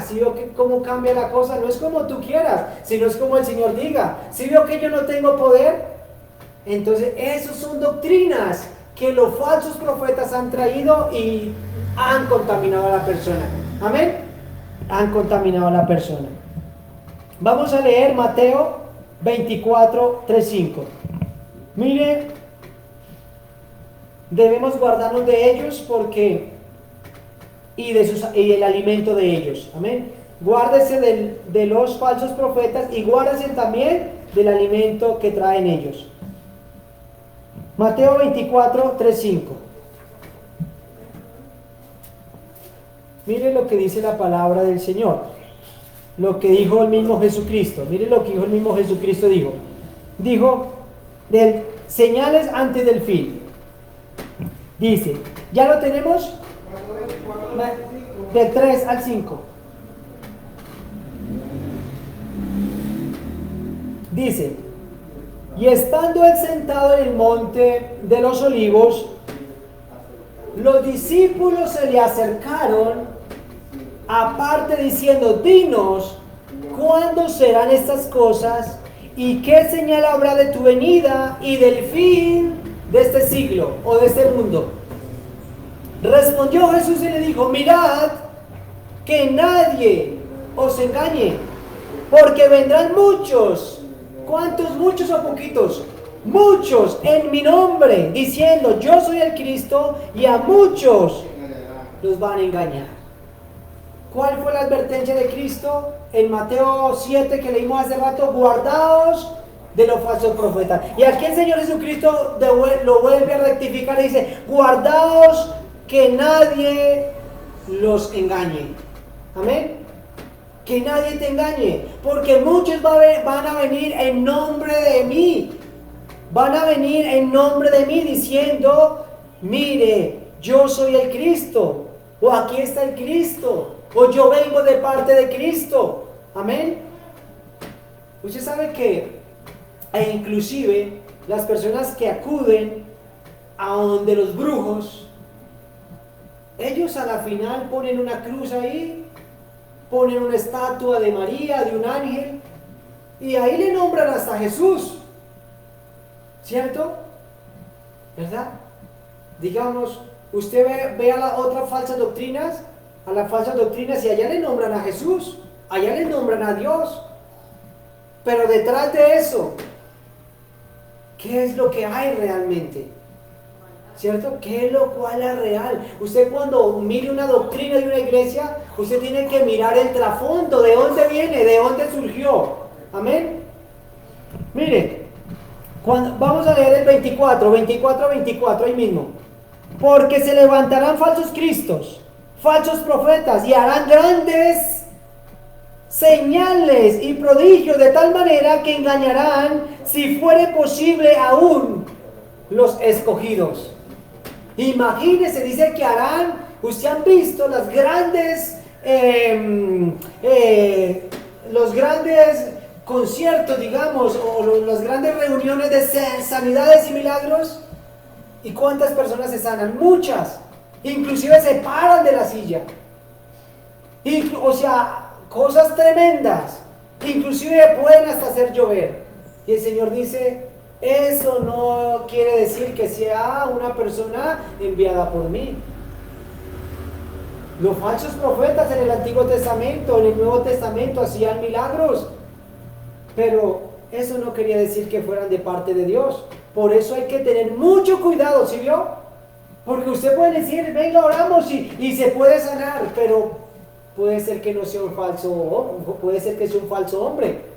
¿sí veo cómo cambia la cosa? No es como tú quieras, sino es como el Señor diga. ¿Sí veo que yo no tengo poder? Entonces, esas son doctrinas que los falsos profetas han traído y han contaminado a la persona. Amén. Han contaminado a la persona. Vamos a leer Mateo 24, 3, 5. Mire, debemos guardarnos de ellos y el alimento de ellos. Amén. Guárdese de los falsos profetas y guárdese también del alimento que traen ellos. Mateo 24, 3, 5. Mire lo que dice la palabra del Señor, lo que dijo el mismo Jesucristo. Mire lo que dijo el mismo Jesucristo. Dijo señales antes del fin. Dice, ¿ya lo tenemos? De 3 al 5. Dice, y estando él sentado en el monte de los olivos, los discípulos se le acercaron aparte diciendo, dinos, ¿cuándo serán estas cosas? ¿Y qué señal habrá de tu venida y del fin de este siglo o de este mundo? Respondió Jesús y le dijo, mirad que nadie os engañe, porque vendrán muchos. ¿Cuántos? ¿Muchos o poquitos? Muchos en mi nombre, diciendo, yo soy el Cristo, y a muchos los van a engañar. ¿Cuál fue la advertencia de Cristo? En Mateo 7 que leímos hace rato, guardaos de los falsos profetas. Y aquí el Señor Jesucristo lo vuelve a rectificar y dice, guardaos que nadie los engañe. Amén. Que nadie te engañe, porque muchos van a venir en nombre de mí. Van a venir en nombre de mí diciendo, mire, yo soy el Cristo, o aquí está el Cristo, o yo vengo de parte de Cristo. Amén. Usted sabe que, e inclusive, las personas que acuden a donde los brujos, ellos a la final ponen una cruz ahí, ponen una estatua de María, de un ángel, y ahí le nombran hasta Jesús, ¿cierto? ¿Verdad? Digamos, usted ve a las otras falsas doctrinas, y allá le nombran a Jesús, allá le nombran a Dios, pero detrás de eso, ¿qué es lo que hay realmente? ¿Cierto? ¿Qué es lo cual es real? Usted cuando mire una doctrina de una iglesia, usted tiene que mirar el trasfondo, de dónde viene, de dónde surgió. Amén. Mire, vamos a leer el 24, ahí mismo. Porque se levantarán falsos cristos, falsos profetas, y harán grandes señales y prodigios de tal manera que engañarán, si fuere posible, aún los escogidos. Imagínense, dice que harán, usted han visto los grandes conciertos, digamos, o las grandes reuniones de sanidades y milagros. ¿Y cuántas personas se sanan? Muchas. Inclusive se paran de la silla. O sea, cosas tremendas. Inclusive pueden hasta hacer llover. Y el Señor dice, eso no quiere decir que sea una persona enviada por mí. Los falsos profetas en el Antiguo Testamento, en el Nuevo Testamento hacían milagros, pero eso no quería decir que fueran de parte de Dios. Por eso hay que tener mucho cuidado, ¿sí vio? Porque usted puede decir, venga, oramos y se puede sanar, pero puede ser que no sea un falso, puede ser que sea un falso hombre.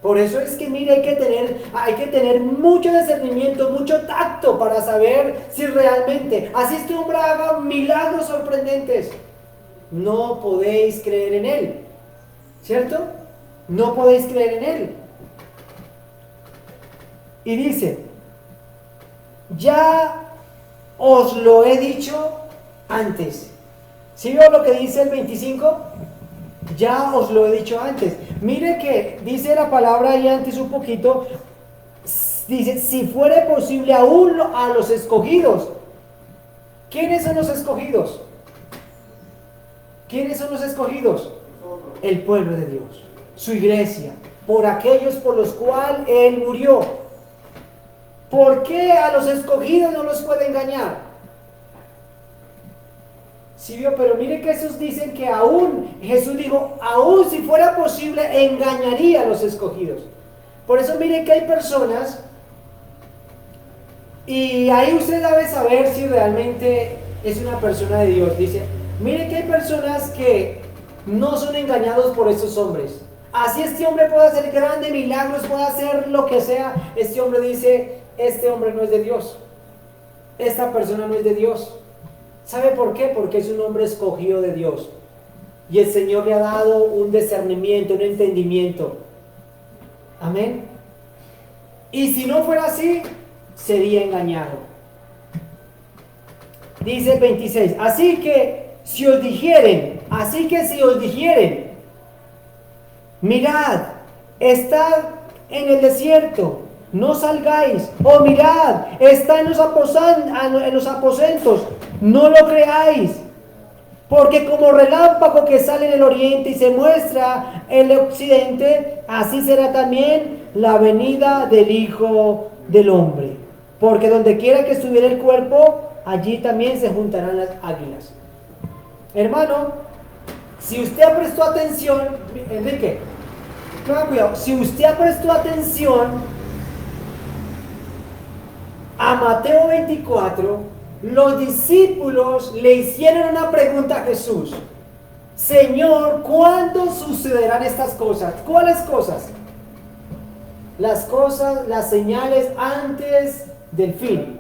Por eso es que, mire, hay que tener mucho discernimiento, mucho tacto para saber si realmente, así este hombre haga milagros sorprendentes, no podéis creer en él, ¿cierto? No podéis creer en él. Y dice, ya os lo he dicho antes. ¿Sí veo lo que dice el 25? Ya os lo he dicho antes. Mire que dice la palabra ahí antes un poquito. Dice, si fuere posible aún a los escogidos. ¿Quiénes son los escogidos? ¿Quiénes son los escogidos? El pueblo de Dios, su iglesia, por aquellos por los cuales Él murió. ¿Por qué a los escogidos no los puede engañar? Sí vio, pero mire que esos dicen que aún, Jesús dijo, aún si fuera posible, engañaría a los escogidos. Por eso mire que hay personas, y ahí usted debe saber si realmente es una persona de Dios. Dice, mire que hay personas que no son engañados por estos hombres. Así este hombre puede hacer grandes milagros, puede hacer lo que sea. Este hombre dice, este hombre no es de Dios. Esta persona no es de Dios. ¿Sabe por qué? Porque es un hombre escogido de Dios. Y el Señor le ha dado un discernimiento, un entendimiento. Amén. Y si no fuera así, sería engañado. Dice el 26, así que si os dijeren, mirad, estad en el desierto, no salgáis, o mirad, está en los aposentos, no lo creáis, porque como relámpago que sale en el oriente y se muestra en el occidente, así será también la venida del Hijo del Hombre. Porque donde quiera que estuviera el cuerpo, allí también se juntarán las águilas. Hermano, si usted prestó atención, Enrique, tenga cuidado, si usted prestó atención a Mateo 24, los discípulos le hicieron una pregunta a Jesús. Señor, ¿cuándo sucederán estas cosas? ¿Cuáles cosas? las cosas, las señales antes del fin.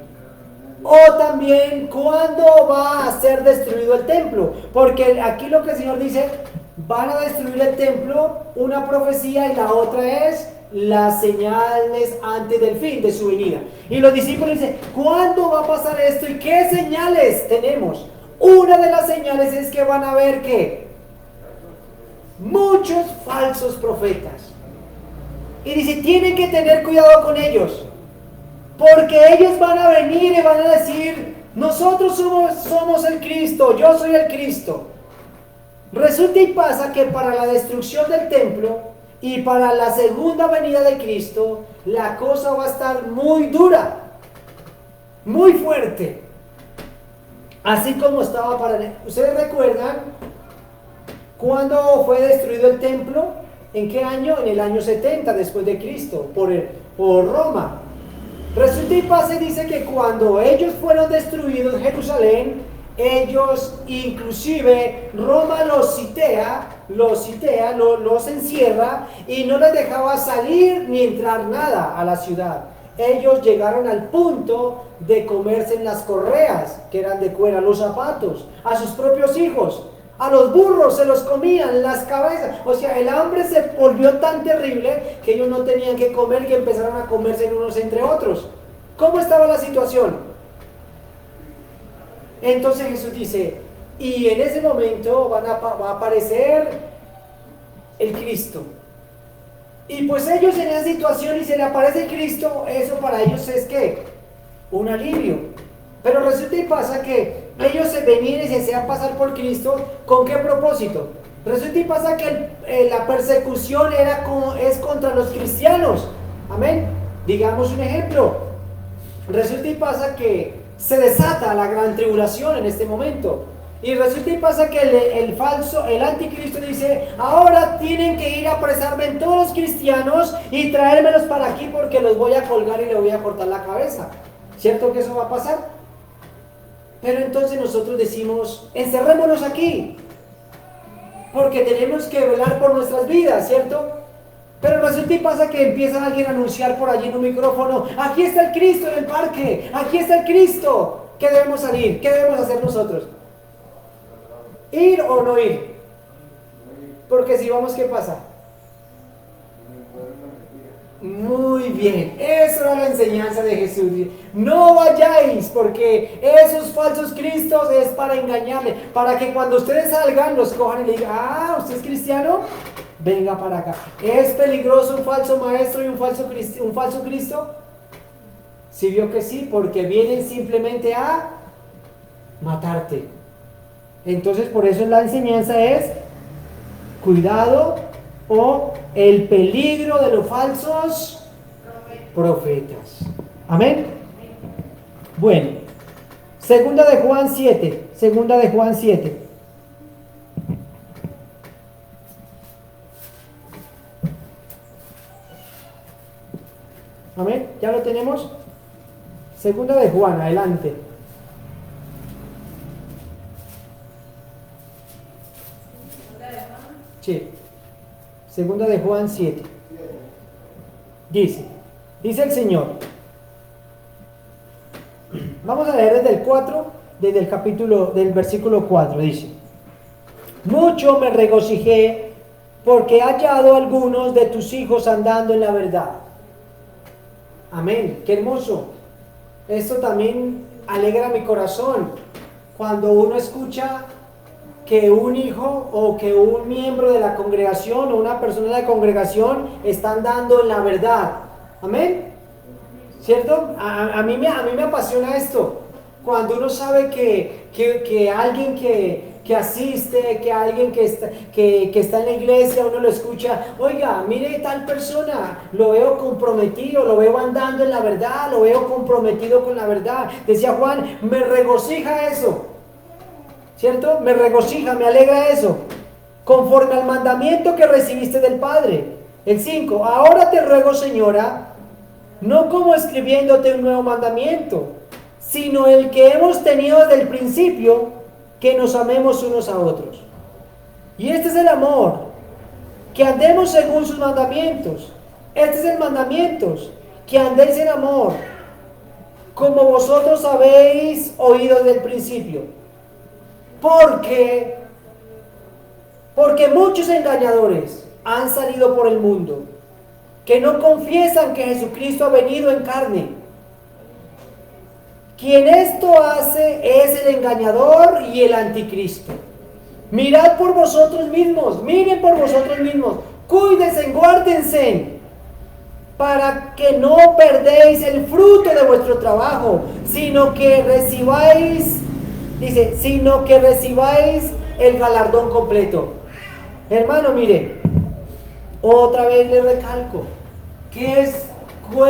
O también cuándo va a ser destruido el templo, porque aquí lo que el Señor dice, van a destruir el templo, una profecía, y la otra es las señales antes del fin de su venida. Y los discípulos dicen, ¿cuándo va a pasar esto y qué señales tenemos? Una de las señales es que van a ver que muchos falsos profetas. Y dice, tienen que tener cuidado con ellos, porque ellos van a venir y van a decir, nosotros somos el Cristo, yo soy el Cristo. Resulta y pasa que para la destrucción del templo y para la segunda venida de Cristo, la cosa va a estar muy dura, muy fuerte. Así como estaba para... ¿Ustedes recuerdan cuándo fue destruido el templo? ¿En qué año? En el año 70 después de Cristo, por Roma. Resulta y pasa y dice que cuando ellos fueron destruidos Jerusalén, ellos inclusive Roma los encierra y no les dejaba salir ni entrar nada a la ciudad. Ellos llegaron al punto de comerse en las correas que eran de cuero, los zapatos, a sus propios hijos. A los burros se los comían, las cabezas. O sea, el hambre se volvió tan terrible que ellos no tenían que comer, que empezaron a comerse unos entre otros. ¿Cómo estaba la situación? Entonces Jesús dice, y en ese momento va a aparecer el Cristo. Y pues ellos en esa situación y se le aparece el Cristo, eso para ellos es ¿qué? Un alivio. Pero resulta y pasa que ellos se venían y se hacían pasar por Cristo, ¿con qué propósito? Resulta y pasa que la persecución es contra los cristianos. Amén. Digamos un ejemplo. Resulta y pasa que se desata la gran tribulación en este momento. Y resulta y pasa que el anticristo dice, ahora tienen que ir a apresarme en todos los cristianos y traérmelos para aquí porque los voy a colgar y les voy a cortar la cabeza. ¿Cierto que eso va a pasar? Pero entonces nosotros decimos, encerrémonos aquí, porque tenemos que velar por nuestras vidas, ¿cierto? Pero resulta y pasa que empieza alguien a anunciar por allí en un micrófono, aquí está el Cristo en el parque, aquí está el Cristo. ¿Qué debemos salir? ¿Qué debemos hacer nosotros? ¿Ir o no ir? Porque si vamos, ¿qué pasa? Muy bien, esa era la enseñanza de Jesús. No vayáis, porque esos falsos cristos es para engañarle, para que cuando ustedes salgan los cojan y le digan, ah, ¿usted es cristiano? Venga para acá. ¿Es peligroso un falso maestro y un falso Cristo? Sí vio que sí, porque vienen simplemente a matarte. Entonces por eso la enseñanza es cuidado o el peligro de los falsos profetas. Amén. Bueno, segunda de Juan 7. Amén, ya lo tenemos. Segunda de Juan, adelante. Sí. Segunda de Juan 7. Dice el Señor. Vamos a leer desde el 4, del versículo 4. Dice: mucho me regocijé porque he hallado algunos de tus hijos andando en la verdad. Amén, qué hermoso. Esto también alegra mi corazón cuando uno escucha que un hijo o que un miembro de la congregación o una persona de la congregación está andando en la verdad. Amén. ¿Cierto? A mí me apasiona esto. Cuando uno sabe que alguien que asiste, que alguien que está en la iglesia, uno lo escucha, oiga, mire tal persona, lo veo comprometido, lo veo andando en la verdad, lo veo comprometido con la verdad. Decía Juan, me regocija eso. ¿Cierto? Me regocija, me alegra eso. Conforme al mandamiento que recibiste del Padre. El 5, ahora te ruego, Señora, no como escribiéndote un nuevo mandamiento, sino el que hemos tenido desde el principio, que nos amemos unos a otros. Y este es el amor, que andemos según sus mandamientos. Este es el mandamiento, que andéis en amor, como vosotros habéis oído desde el principio. Porque muchos engañadores han salido por el mundo, que no confiesan que Jesucristo ha venido en carne. Quien esto hace es el engañador y el anticristo. Mirad por vosotros mismos, miren por vosotros mismos, cuídense, guárdense, para que no perdéis el fruto de vuestro trabajo, sino que recibáis, dice, sino que recibáis el galardón completo. Hermano, mire, otra vez le recalco, ¿qué es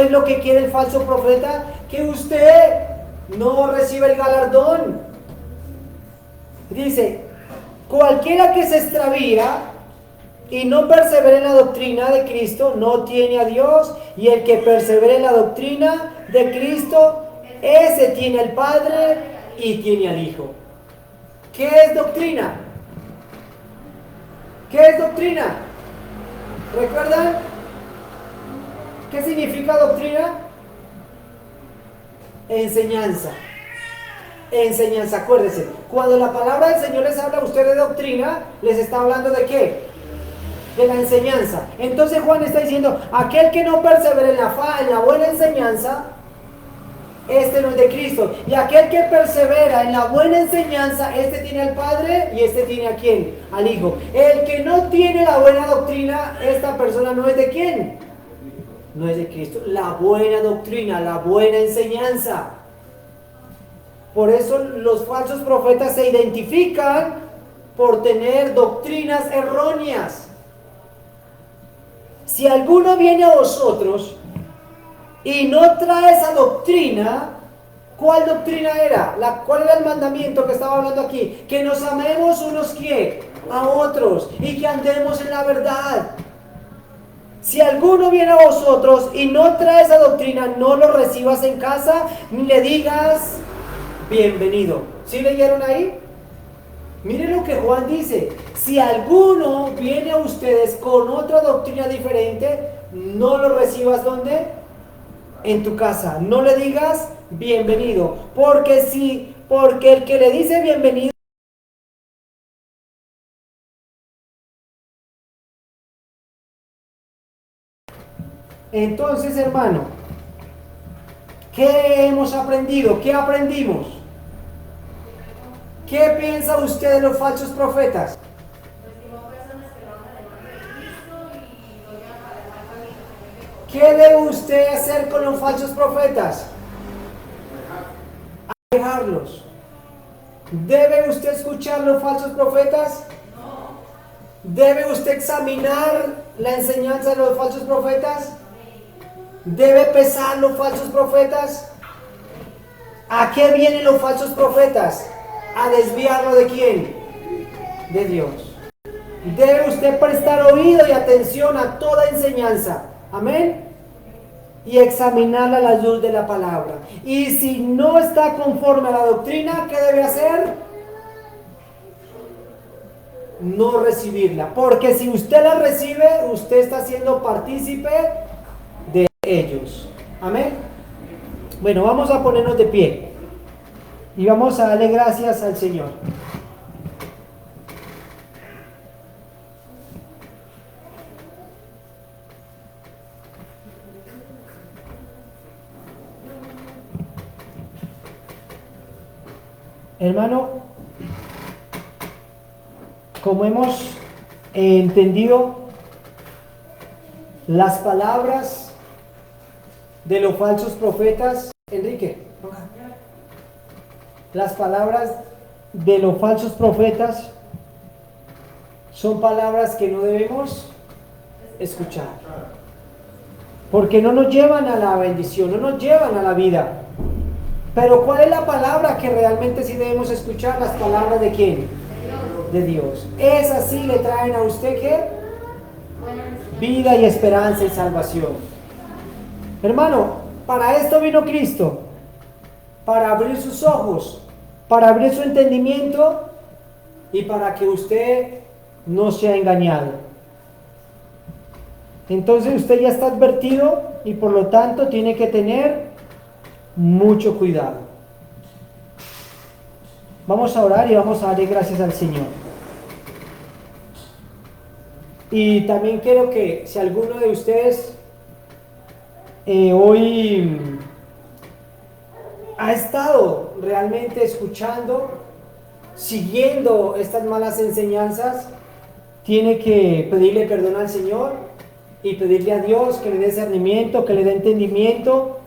lo que quiere el falso profeta? Que usted no reciba el galardón. Dice, cualquiera que se extravía y no persevera en la doctrina de Cristo no tiene a Dios, y el que persevera en la doctrina de Cristo, ese tiene al Padre y tiene al Hijo. ¿Qué es doctrina? ¿Qué es doctrina? ¿Recuerdan? ¿Qué significa doctrina? Enseñanza. Enseñanza, acuérdense. Cuando la palabra del Señor les habla a ustedes de doctrina, les está hablando ¿de qué? De la enseñanza. Entonces Juan está diciendo, aquel que no persevera en la buena enseñanza, este no es de Cristo. Y aquel que persevera en la buena enseñanza, este tiene al Padre y este tiene a quién, al Hijo. El que no tiene la buena doctrina, esta persona no es de quién, no es de Cristo. La buena doctrina, la buena enseñanza. Por eso los falsos profetas se identifican por tener doctrinas erróneas. Si alguno viene a vosotros y no trae esa doctrina, ¿cuál doctrina era? ¿Cuál era el mandamiento que estaba hablando aquí? Que nos amemos unos ¿qué? A otros, y que andemos en la verdad. Si alguno viene a vosotros y no trae esa doctrina, no lo recibas en casa ni le digas bienvenido. ¿Sí leyeron ahí? Miren lo que Juan dice. Si alguno viene a ustedes con otra doctrina diferente, no lo recibas ¿dónde? En tu casa. No le digas bienvenido. Porque el que le dice bienvenido, entonces, hermano, ¿qué hemos aprendido? ¿Qué aprendimos? ¿Qué piensa usted de los falsos profetas? ¿Qué debe usted hacer con los falsos profetas? Alejarlos. ¿Debe usted escuchar los falsos profetas? ¿Debe usted examinar la enseñanza de los falsos profetas? ¿Debe pesar los falsos profetas? ¿A qué vienen los falsos profetas? ¿A desviarlo de quién? De Dios. Debe usted prestar oído y atención a toda enseñanza. Amén. Y examinarla a la luz de la palabra. Y si no está conforme a la doctrina, ¿qué debe hacer? No recibirla. Porque si usted la recibe, usted está siendo partícipe de ellos. Amén. Bueno, vamos a ponernos de pie. Y vamos a darle gracias al Señor. Hermano, como hemos entendido las palabras de los falsos profetas, Enrique, las palabras de los falsos profetas son palabras que no debemos escuchar, porque no nos llevan a la bendición, no nos llevan a la vida. Pero ¿cuál es la palabra que realmente sí debemos escuchar? Las palabras ¿de quién? De Dios. Esas sí le traen a usted ¿qué? Vida y esperanza y salvación. Hermano, para esto vino Cristo, para abrir sus ojos, para abrir su entendimiento y para que usted no sea engañado. Entonces usted ya está advertido y por lo tanto tiene que tener mucho cuidado. Vamos a orar y vamos a darle gracias al Señor. Y también quiero que si alguno de ustedes hoy ha estado realmente escuchando, siguiendo estas malas enseñanzas, tiene que pedirle perdón al Señor y pedirle a Dios que le dé discernimiento, que le dé entendimiento.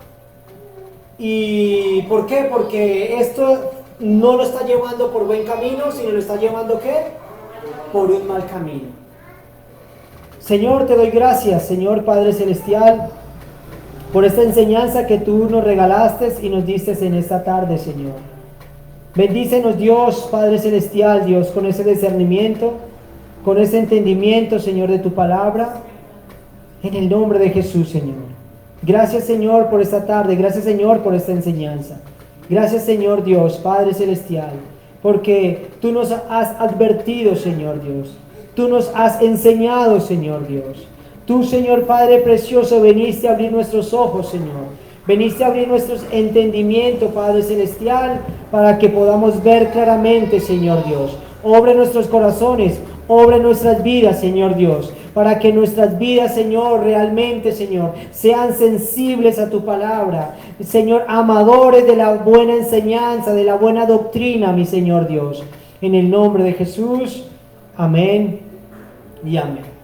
¿Y por qué? Porque esto no lo está llevando por buen camino, sino lo está llevando ¿qué? Por un mal camino. Señor, te doy gracias, Señor Padre Celestial, por esta enseñanza que tú nos regalaste y nos diste en esta tarde, Señor. Bendícenos, Dios, Padre Celestial, Dios, con ese discernimiento, con ese entendimiento, Señor, de tu palabra, en el nombre de Jesús, Señor. Gracias, Señor, por esta tarde, gracias, Señor, por esta enseñanza. Gracias, Señor Dios, Padre Celestial, porque tú nos has advertido, Señor Dios. Tú nos has enseñado, Señor Dios. Tú, Señor Padre precioso, veniste a abrir nuestros ojos, Señor. Veniste a abrir nuestros entendimientos, Padre Celestial, para que podamos ver claramente, Señor Dios. Obra en nuestros corazones, obra en nuestras vidas, Señor Dios, para que nuestras vidas, Señor, realmente, Señor, sean sensibles a tu palabra. Señor, amadores de la buena enseñanza, de la buena doctrina, mi Señor Dios. En el nombre de Jesús, amén y amén.